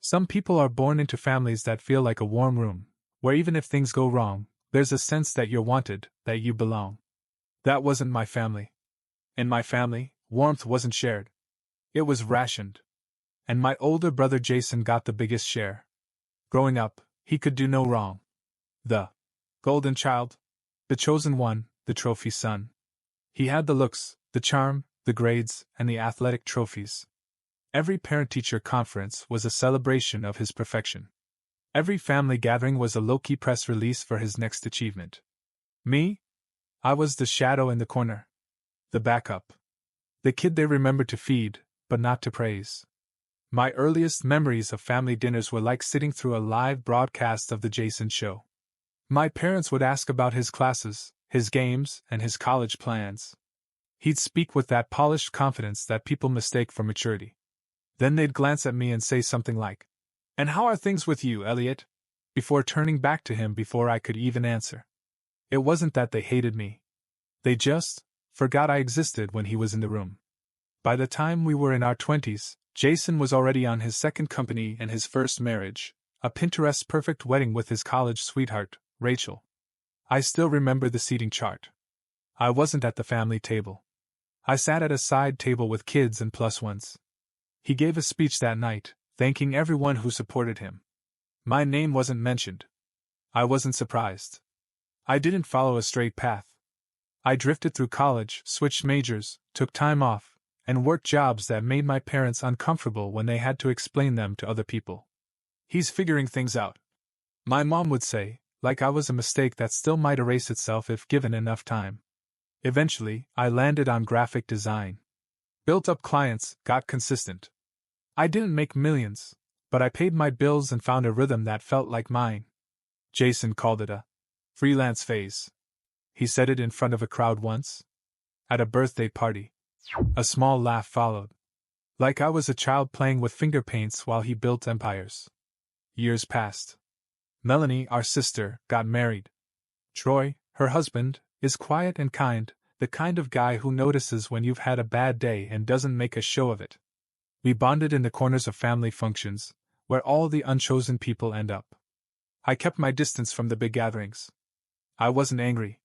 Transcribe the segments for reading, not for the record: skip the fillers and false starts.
Some people are born into families that feel like a warm room, where even if things go wrong, there's a sense that you're wanted, that you belong. That wasn't my family. In my family, warmth wasn't shared. It was rationed. And my older brother Jason got the biggest share. Growing up, he could do no wrong. The golden child, the chosen one, the trophy son. He had the looks, the charm, the grades, and the athletic trophies. Every parent-teacher conference was a celebration of his perfection. Every family gathering was a low-key press release for his next achievement. Me? I was the shadow in the corner. The backup. The kid they remembered to feed, but not to praise. My earliest memories of family dinners were like sitting through a live broadcast of the Jason Show. My parents would ask about his classes, his games, and his college plans. He'd speak with that polished confidence that people mistake for maturity. Then they'd glance at me and say something like, "And how are things with you, Elliot?" before turning back to him before I could even answer. It wasn't that they hated me. They just forgot I existed when he was in the room. By the time we were in our 20s, Jason was already on his second company and his first marriage, a Pinterest-perfect wedding with his college sweetheart, Rachel. I still remember the seating chart. I wasn't at the family table. I sat at a side table with kids and plus ones. He gave a speech that night, thanking everyone who supported him. My name wasn't mentioned. I wasn't surprised. I didn't follow a straight path. I drifted through college, switched majors, took time off, and worked jobs that made my parents uncomfortable when they had to explain them to other people. "He's figuring things out," my mom would say, like I was a mistake that still might erase itself if given enough time. Eventually, I landed on graphic design. Built up clients, got consistent. I didn't make millions, but I paid my bills and found a rhythm that felt like mine. Jason called it a freelance phase. He said it in front of a crowd once. At a birthday party. A small laugh followed. Like I was a child playing with finger paints while he built empires. Years passed. Melanie, our sister, got married. Troy, her husband, is quiet and kind, the kind of guy who notices when you've had a bad day and doesn't make a show of it. We bonded in the corners of family functions, where all the unchosen people end up. I kept my distance from the big gatherings. I wasn't angry.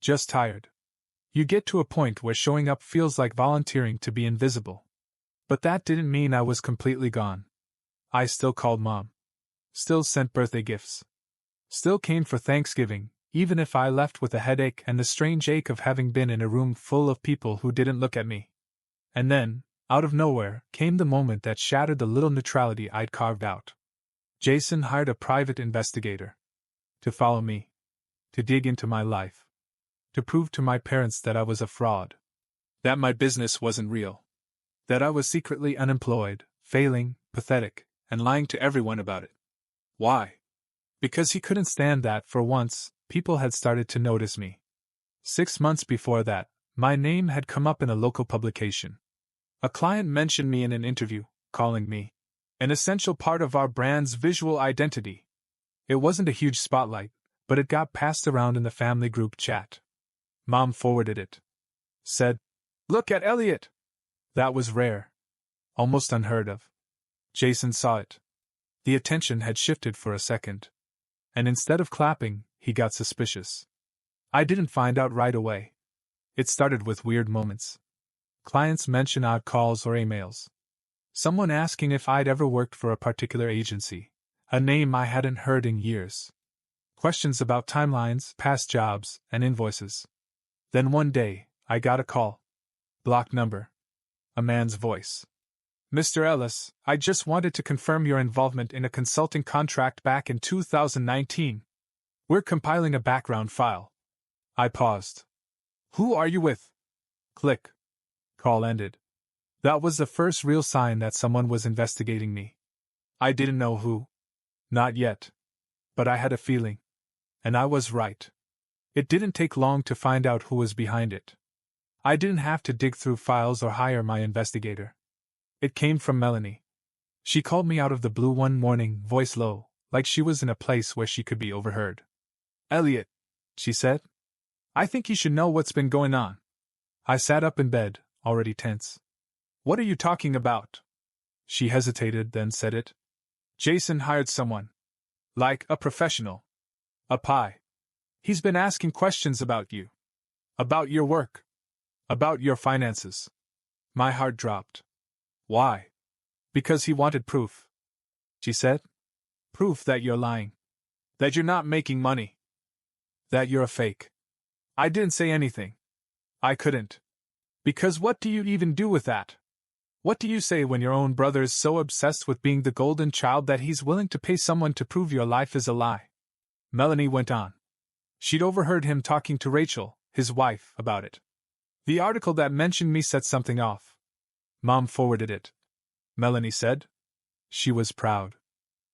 Just tired. You get to a point where showing up feels like volunteering to be invisible. But that didn't mean I was completely gone. I still called Mom. Still sent birthday gifts. Still came for Thanksgiving, even if I left with a headache and the strange ache of having been in a room full of people who didn't look at me. And then, out of nowhere, came the moment that shattered the little neutrality I'd carved out. Jason hired a private investigator. To follow me. To dig into my life. To prove to my parents that I was a fraud. That my business wasn't real. That I was secretly unemployed, failing, pathetic, and lying to everyone about it. Why? Because he couldn't stand that for once, people had started to notice me. 6 months before that, my name had come up in a local publication. A client mentioned me in an interview, calling me an essential part of our brand's visual identity. It wasn't a huge spotlight, but it got passed around in the family group chat. Mom forwarded it. Said, "Look at Elliot!" That was rare. Almost unheard of. Jason saw it. The attention had shifted for a second. And instead of clapping, he got suspicious. I didn't find out right away. It started with weird moments. Clients mention odd calls or emails. Someone asking if I'd ever worked for a particular agency, a name I hadn't heard in years. Questions about timelines, past jobs, and invoices. Then one day, I got a call. Blocked number. A man's voice. "Mr. Ellis, I just wanted to confirm your involvement in a consulting contract back in 2019. We're compiling a background file." I paused. "Who are you with?" Click. Call ended. That was the first real sign that someone was investigating me. I didn't know who. Not yet. But I had a feeling. And I was right. It didn't take long to find out who was behind it. I didn't have to dig through files or hire my investigator. It came from Melanie. She called me out of the blue one morning, voice low, like she was in a place where she could be overheard. "Elliot," she said, "I think you should know what's been going on." I sat up in bed, already tense. "What are you talking about?" She hesitated, then said it. Jason hired someone. Like a professional. A pie. He's been asking questions about you. About your work. About your finances. My heart dropped. Why? Because he wanted proof. She said. Proof that you're lying. That you're not making money. That you're a fake. I didn't say anything. I couldn't. Because what do you even do with that? What do you say when your own brother is so obsessed with being the golden child that he's willing to pay someone to prove your life is a lie? Melanie went on. She'd overheard him talking to Rachel, his wife, about it. The article that mentioned me set something off. Mom forwarded it. Melanie said. She was proud.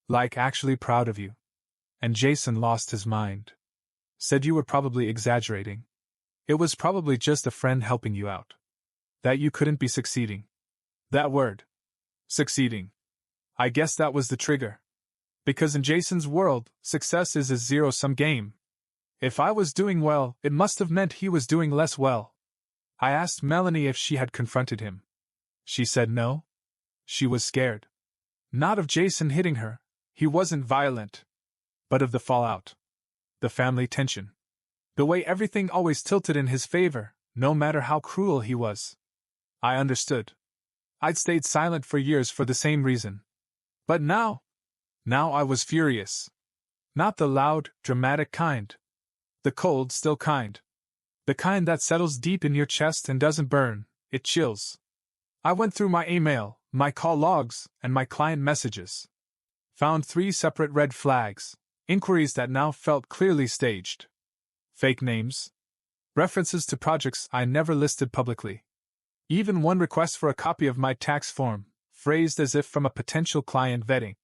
Like actually proud of you. And Jason lost his mind. Said you were probably exaggerating. It was probably just a friend helping you out. That you couldn't be succeeding. That word. Succeeding. I guess that was the trigger. Because in Jason's world, success is a zero-sum game. If I was doing well, it must have meant he was doing less well. I asked Melanie if she had confronted him. She said no. She was scared. Not of Jason hitting her, he wasn't violent. But of the fallout. The family tension. The way everything always tilted in his favor, no matter how cruel he was. I understood. I'd stayed silent for years for the same reason. But now I was furious. Not the loud, dramatic kind. The cold, still kind. The kind that settles deep in your chest and doesn't burn, it chills. I went through my email, my call logs, and my client messages. Found 3 separate red flags, inquiries that now felt clearly staged. Fake names. References to projects I never listed publicly. Even one request for a copy of my tax form, phrased as if from a potential client vetting.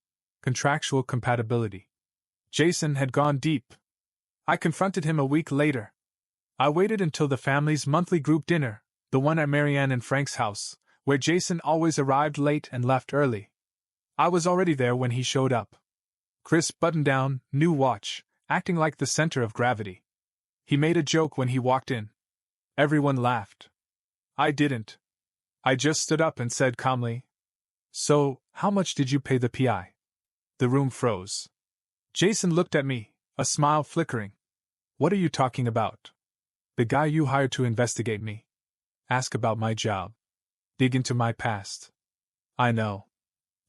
Contractual compatibility. Jason had gone deep. I confronted him a week later. I waited until the family's monthly group dinner, the one at Marianne and Frank's house, where Jason always arrived late and left early. I was already there when he showed up. Crisp button-down, new watch, acting like the center of gravity. He made a joke when he walked in. Everyone laughed. I didn't. I just stood up and said calmly, "So, how much did you pay the PI?" The room froze. Jason looked at me, a smile flickering. "What are you talking about?" "The guy you hired to investigate me. Ask about my job. Dig into my past." "I know.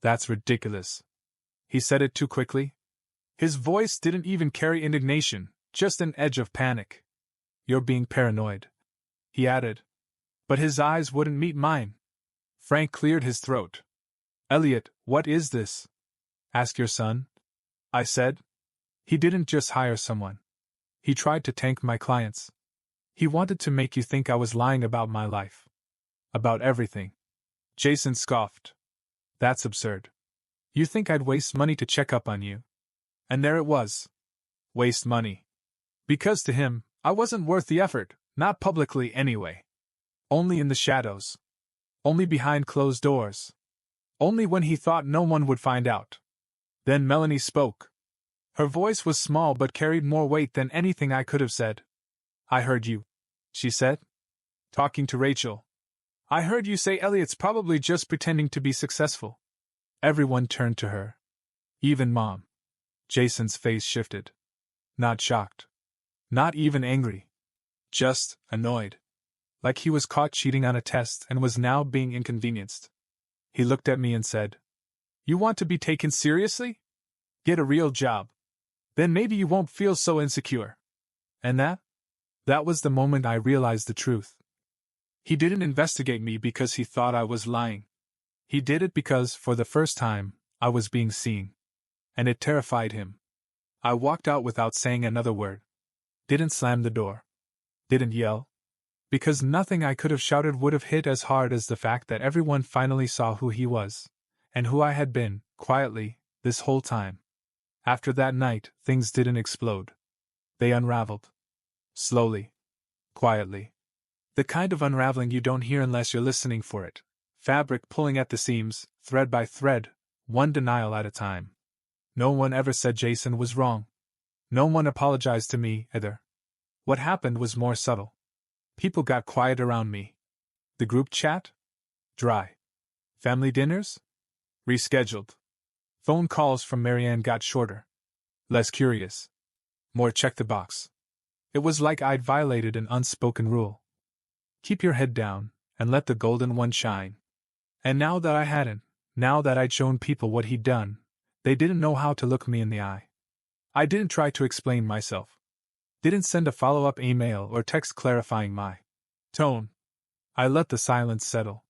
That's ridiculous." He said it too quickly. His voice didn't even carry indignation, just an edge of panic. "You're being paranoid," he added. But his eyes wouldn't meet mine. Frank cleared his throat. "Elliot, what is this?" "Ask your son," I said. "He didn't just hire someone. He tried to tank my clients. He wanted to make you think I was lying about my life. About everything." Jason scoffed. "That's absurd. You think I'd waste money to check up on you?" And there it was. Waste money. Because to him, I wasn't worth the effort, not publicly anyway. Only in the shadows. Only behind closed doors. Only when he thought no one would find out. Then Melanie spoke. Her voice was small but carried more weight than anything I could have said. "I heard you," she said. "Talking to Rachel. I heard you say Elliot's probably just pretending to be successful." Everyone turned to her. Even Mom. Jason's face shifted. Not shocked. Not even angry. Just annoyed. Like he was caught cheating on a test and was now being inconvenienced. He looked at me and said, "You want to be taken seriously? Get a real job. Then maybe you won't feel so insecure." And that was the moment I realized the truth. He didn't investigate me because he thought I was lying. He did it because, for the first time, I was being seen. And it terrified him. I walked out without saying another word. Didn't slam the door. Didn't yell. Because nothing I could have shouted would have hit as hard as the fact that everyone finally saw who he was, and who I had been, quietly, this whole time. After that night, things didn't explode. They unraveled. Slowly. Quietly. The kind of unraveling you don't hear unless you're listening for it. Fabric pulling at the seams, thread by thread, one denial at a time. No one ever said Jason was wrong. No one apologized to me, either. What happened was more subtle. People got quiet around me. The group chat? Dry. Family dinners? Rescheduled. Phone calls from Marianne got shorter. Less curious. More check the box. It was like I'd violated an unspoken rule. Keep your head down, and let the golden one shine. And now that I hadn't, now that I'd shown people what he'd done, they didn't know how to look me in the eye. I didn't try to explain myself. Didn't send a follow-up email or text clarifying my tone. I let the silence settle.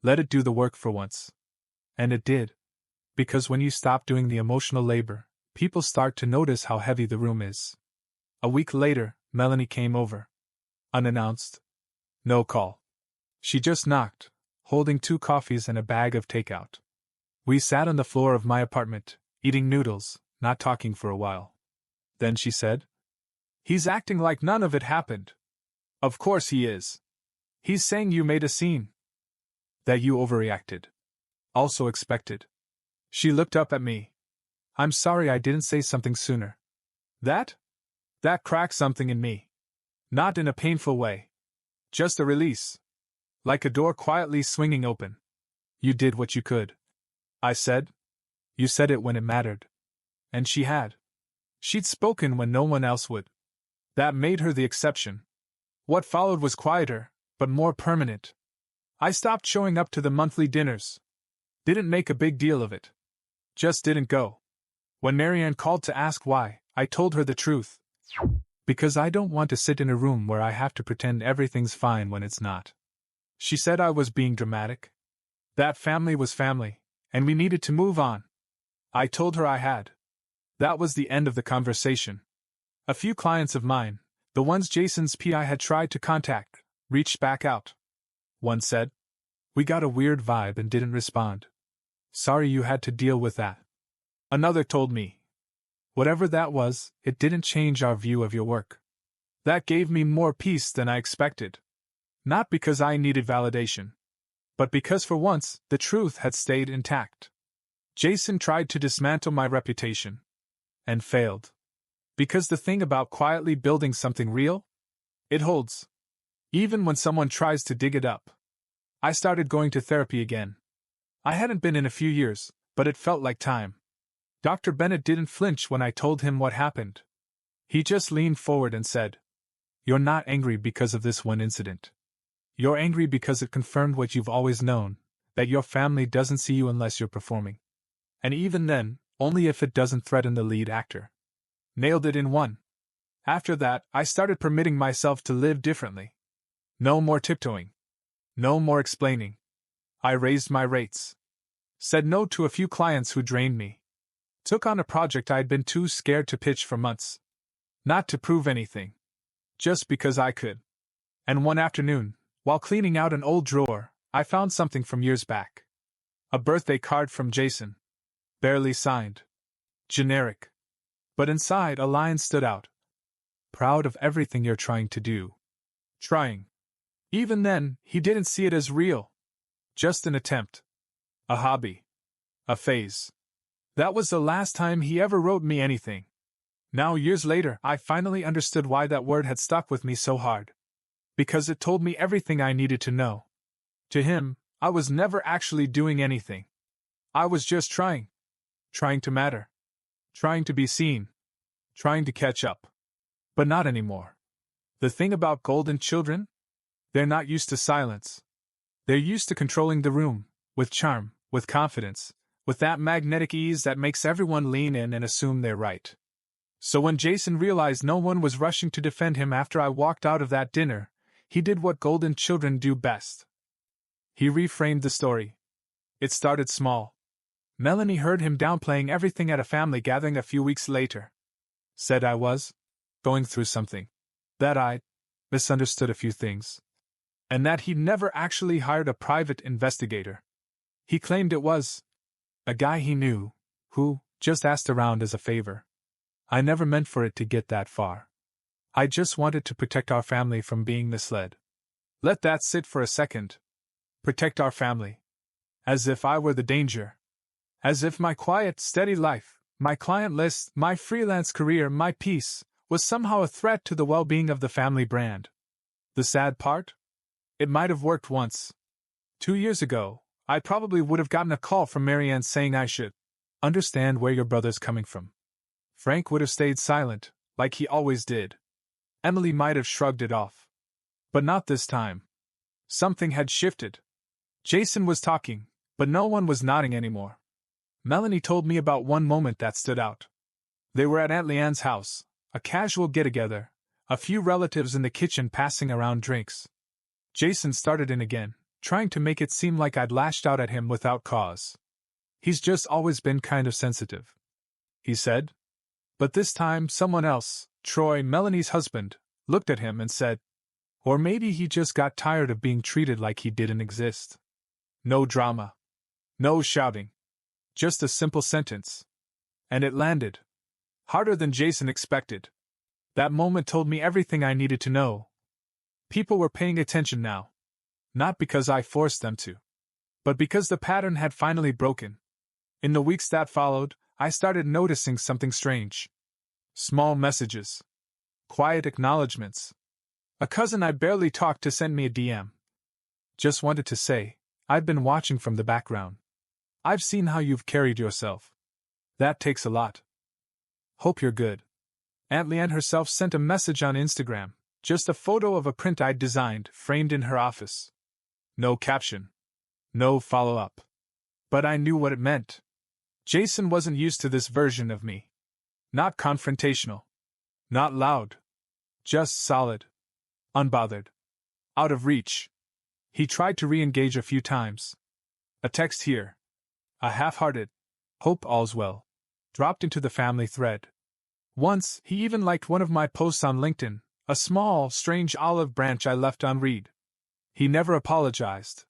Let it do the work for once. And it did. Because when you stop doing the emotional labor, people start to notice how heavy the room is. A week later, Melanie came over. Unannounced. No call. She just knocked, holding 2 coffees and a bag of takeout. We sat on the floor of my apartment, eating noodles, not talking for a while. Then she said, "He's acting like none of it happened." "Of course he is. He's saying you made a scene. That you overreacted. Also expected." She looked up at me. "I'm sorry I didn't say something sooner." That cracked something in me. Not in a painful way. Just a release. Like a door quietly swinging open. "You did what you could," I said. "You said it when it mattered." And she had. She'd spoken when no one else would. That made her the exception. What followed was quieter, but more permanent. I stopped showing up to the monthly dinners. Didn't make a big deal of it. Just didn't go. When Marianne called to ask why, I told her the truth. Because I don't want to sit in a room where I have to pretend everything's fine when it's not. She said I was being dramatic. That family was family, and we needed to move on. I told her I had. That was the end of the conversation. A few clients of mine, the ones Jason's PI had tried to contact, reached back out. One said, "We got a weird vibe and didn't respond. Sorry you had to deal with that." Another told me, "Whatever that was, it didn't change our view of your work." That gave me more peace than I expected. Not because I needed validation, but because for once, the truth had stayed intact. Jason tried to dismantle my reputation. And failed. Because the thing about quietly building something real? It holds. Even when someone tries to dig it up. I started going to therapy again. I hadn't been in a few years, but it felt like time. Dr. Bennett didn't flinch when I told him what happened. He just leaned forward and said, "You're not angry because of this one incident. You're angry because it confirmed what you've always known, that your family doesn't see you unless you're performing. And even then, only if it doesn't threaten the lead actor." Nailed it in one. After that, I started permitting myself to live differently. No more tiptoeing. No more explaining. I raised my rates. Said no to a few clients who drained me. Took on a project I'd been too scared to pitch for months. Not to prove anything. Just because I could. And one afternoon, while cleaning out an old drawer, I found something from years back. A birthday card from Jason. Barely signed. Generic. But inside a line stood out. "Proud of everything you're trying to do." Trying. Even then, he didn't see it as real. Just an attempt. A hobby. A phase. That was the last time he ever wrote me anything. Now, years later, I finally understood why that word had stuck with me so hard. Because it told me everything I needed to know. To him, I was never actually doing anything. I was just trying. Trying to matter. Trying to be seen. Trying to catch up. But not anymore. The thing about golden children? They're not used to silence. They're used to controlling the room, with charm, with confidence, with that magnetic ease that makes everyone lean in and assume they're right. So when Jason realized no one was rushing to defend him after I walked out of that dinner, he did what golden children do best. He reframed the story. It started small. Melanie heard him downplaying everything at a family gathering a few weeks later. Said I was going through something. That I'd misunderstood a few things. And that he'd never actually hired a private investigator. He claimed it was a guy he knew, who just asked around as a favor. I never meant for it to get that far. I just wanted to protect our family from being misled. Let that sit for a second. Protect our family. As if I were the danger. As if my quiet, steady life, my client list, my freelance career, my peace, was somehow a threat to the well-being of the family brand. The sad part? It might have worked once. 2 years ago, I probably would have gotten a call from Marianne saying I should understand where your brother's coming from. Frank would have stayed silent, like he always did. Emily might have shrugged it off. But not this time. Something had shifted. Jason was talking, but no one was nodding anymore. Melanie told me about one moment that stood out. They were at Aunt Leanne's house, a casual get-together, a few relatives in the kitchen passing around drinks. Jason started in again, trying to make it seem like I'd lashed out at him without cause. He's just always been kind of sensitive, he said. But this time someone else, Troy, Melanie's husband, looked at him and said, or maybe he just got tired of being treated like he didn't exist. No drama. No shouting. Just a simple sentence. And it landed. Harder than Jason expected. That moment told me everything I needed to know. People were paying attention now. Not because I forced them to, but because the pattern had finally broken. In the weeks that followed, I started noticing something strange. Small messages. Quiet acknowledgments. A cousin I barely talked to sent me a DM. Just wanted to say, I've been watching from the background. I've seen how you've carried yourself. That takes a lot. Hope you're good. Aunt Leanne herself sent a message on Instagram, just a photo of a print I'd designed, framed in her office. No caption. No follow-up. But I knew what it meant. Jason wasn't used to this version of me. Not confrontational. Not loud. Just solid. Unbothered. Out of reach. He tried to re-engage a few times. A text here. A half-hearted, hope all's well, dropped into the family thread. Once, he even liked one of my posts on LinkedIn, a small, strange olive branch I left unread. He never apologized.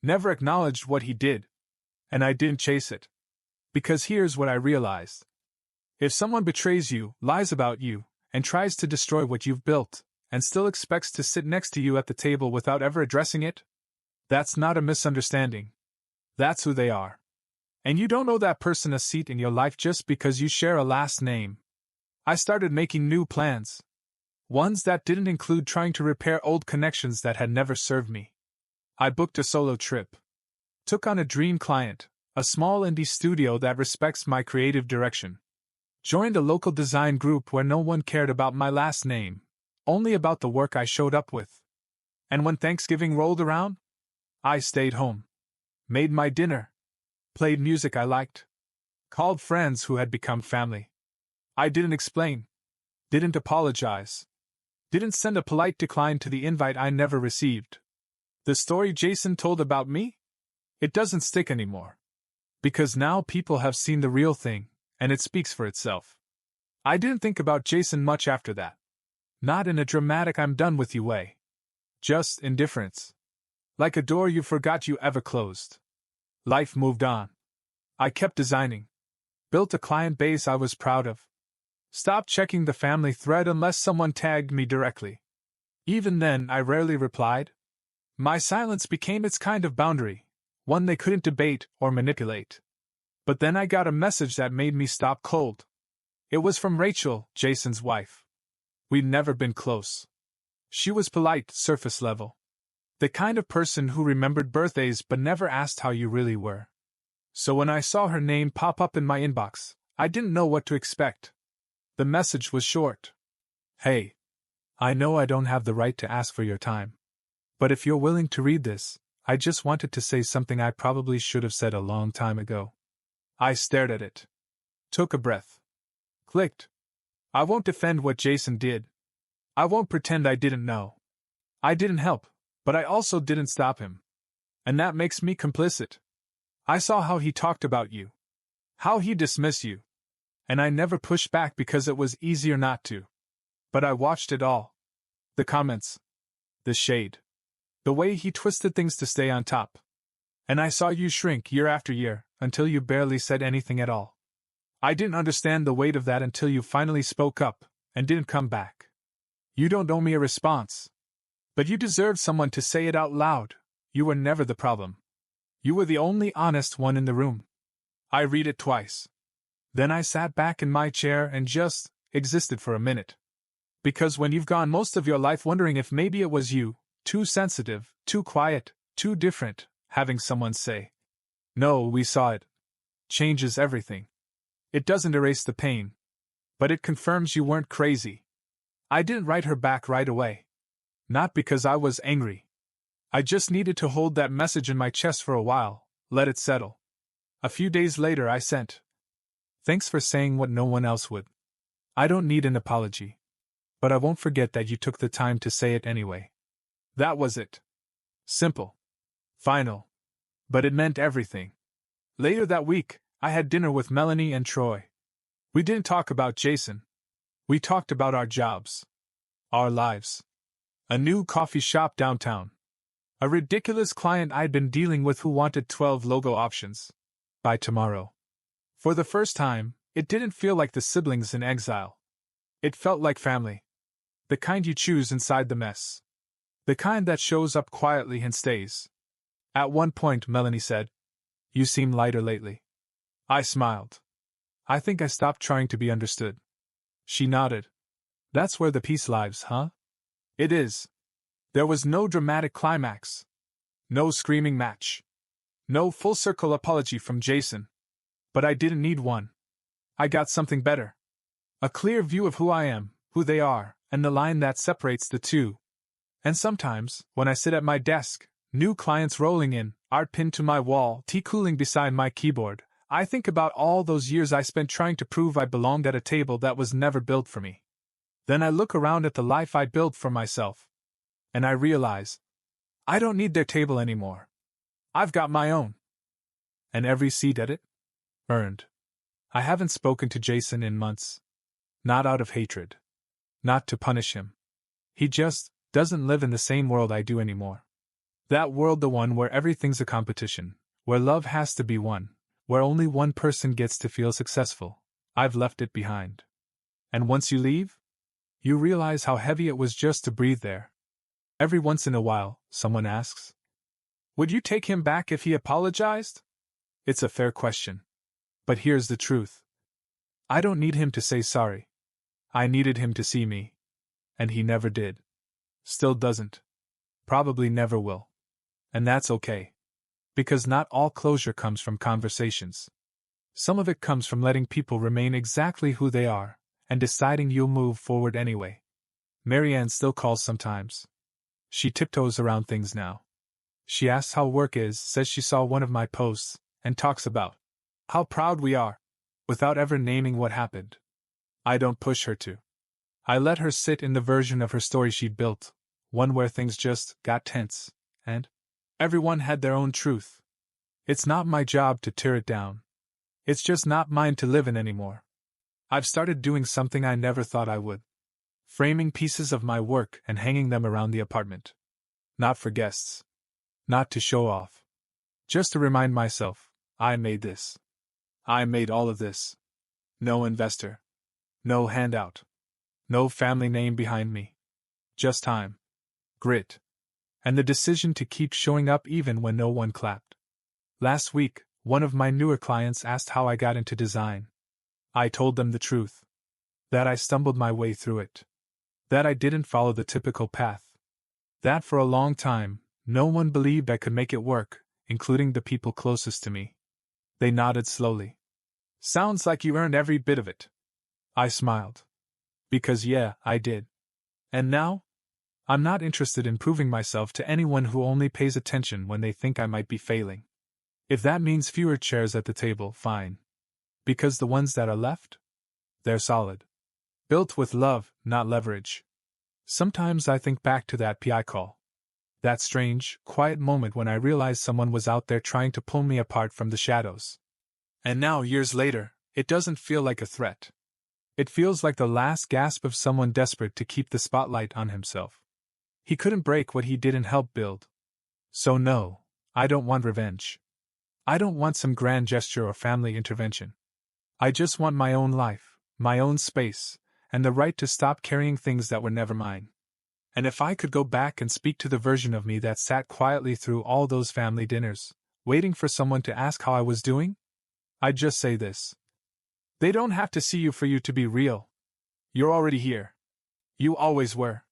Never acknowledged what he did. And I didn't chase it. Because here's what I realized. If someone betrays you, lies about you, and tries to destroy what you've built, and still expects to sit next to you at the table without ever addressing it, that's not a misunderstanding. That's who they are. And you don't owe that person a seat in your life just because you share a last name. I started making new plans. Ones that didn't include trying to repair old connections that had never served me. I booked a solo trip. Took on a dream client, a small indie studio that respects my creative direction. Joined a local design group where no one cared about my last name, only about the work I showed up with. And when Thanksgiving rolled around, I stayed home. Made my dinner. Played music I liked. Called friends who had become family. I didn't explain. Didn't apologize. Didn't send a polite decline to the invite I never received. The story Jason told about me? It doesn't stick anymore. Because now people have seen the real thing, and it speaks for itself. I didn't think about Jason much after that. Not in a dramatic I'm done with you way. Just indifference. Like a door you forgot you ever closed. Life moved on. I kept designing. Built a client base I was proud of. Stopped checking the family thread unless someone tagged me directly. Even then, I rarely replied. My silence became its kind of boundary, one they couldn't debate or manipulate. But then I got a message that made me stop cold. It was from Rachel, Jason's wife. We'd never been close. She was polite, surface level. The kind of person who remembered birthdays but never asked how you really were. So when I saw her name pop up in my inbox, I didn't know what to expect. The message was short. Hey. I know I don't have the right to ask for your time. But if you're willing to read this, I just wanted to say something I probably should have said a long time ago. I stared at it. Took a breath. Clicked. I won't defend what Jason did. I won't pretend I didn't know. I didn't help, but I also didn't stop him. And that makes me complicit. I saw how he talked about you. How he dismissed you. And I never pushed back because it was easier not to. But I watched it all. The comments. The shade. The way he twisted things to stay on top. And I saw you shrink year after year, until you barely said anything at all. I didn't understand the weight of that until you finally spoke up, and didn't come back. You don't owe me a response. But you deserved someone to say it out loud. You were never the problem. You were the only honest one in the room. I read it twice. Then I sat back in my chair and just existed for a minute. Because when you've gone most of your life wondering if maybe it was you, too sensitive, too quiet, too different, having someone say, "No, we saw it," changes everything. It doesn't erase the pain. But it confirms you weren't crazy. I didn't write her back right away. Not because I was angry. I just needed to hold that message in my chest for a while, let it settle. A few days later I sent, "Thanks for saying what no one else would. I don't need an apology. But I won't forget that you took the time to say it anyway." That was it. Simple. Final. But it meant everything. Later that week, I had dinner with Melanie and Troy. We didn't talk about Jason. We talked about our jobs. Our lives. A new coffee shop downtown. A ridiculous client I'd been dealing with who wanted 12 logo options. By tomorrow. For the first time, it didn't feel like the siblings in exile. It felt like family. The kind you choose inside the mess. The kind that shows up quietly and stays. At one point, Melanie said, "You seem lighter lately." I smiled. "I think I stopped trying to be understood." She nodded. "That's where the peace lies, huh?" "It is." There was no dramatic climax. No screaming match. No full-circle apology from Jason. But I didn't need one. I got something better. A clear view of who I am, who they are, and the line that separates the two. And sometimes, when I sit at my desk, new clients rolling in, art pinned to my wall, tea cooling beside my keyboard, I think about all those years I spent trying to prove I belonged at a table that was never built for me. Then I look around at the life I built for myself. And I realize, I don't need their table anymore. I've got my own. And every seat at it? Earned. I haven't spoken to Jason in months. Not out of hatred. Not to punish him. He just doesn't live in the same world I do anymore. That world, the one where everything's a competition, where love has to be won, where only one person gets to feel successful. I've left it behind. And once you leave, you realize how heavy it was just to breathe there. Every once in a while, someone asks, "Would you take him back if he apologized?" It's a fair question. But here's the truth. I don't need him to say sorry. I needed him to see me. And he never did. Still doesn't. Probably never will. And that's okay. Because not all closure comes from conversations. Some of it comes from letting people remain exactly who they are, and deciding you'll move forward anyway. Marianne still calls sometimes. She tiptoes around things now. She asks how work is, says she saw one of my posts, and talks about how proud we are, without ever naming what happened. I don't push her to. I let her sit in the version of her story she'd built, one where things just got tense, and everyone had their own truth. It's not my job to tear it down. It's just not mine to live in anymore. I've started doing something I never thought I would. Framing pieces of my work and hanging them around the apartment. Not for guests. Not to show off. Just to remind myself, I made this. I made all of this. No investor. No handout. No family name behind me. Just time. Grit. And the decision to keep showing up even when no one clapped. Last week, one of my newer clients asked how I got into design. I told them the truth. That I stumbled my way through it. That I didn't follow the typical path. That for a long time, no one believed I could make it work, including the people closest to me. They nodded slowly. "Sounds like you earned every bit of it." I smiled. Because yeah, I did. And now? I'm not interested in proving myself to anyone who only pays attention when they think I might be failing. If that means fewer chairs at the table, fine. Because the ones that are left? They're solid. Built with love, not leverage. Sometimes I think back to that PI call. That strange, quiet moment when I realized someone was out there trying to pull me apart from the shadows. And now, years later, it doesn't feel like a threat. It feels like the last gasp of someone desperate to keep the spotlight on himself. He couldn't break what he didn't help build. So no, I don't want revenge. I don't want some grand gesture or family intervention. I just want my own life, my own space, and the right to stop carrying things that were never mine. And if I could go back and speak to the version of me that sat quietly through all those family dinners, waiting for someone to ask how I was doing, I'd just say this. They don't have to see you for you to be real. You're already here. You always were.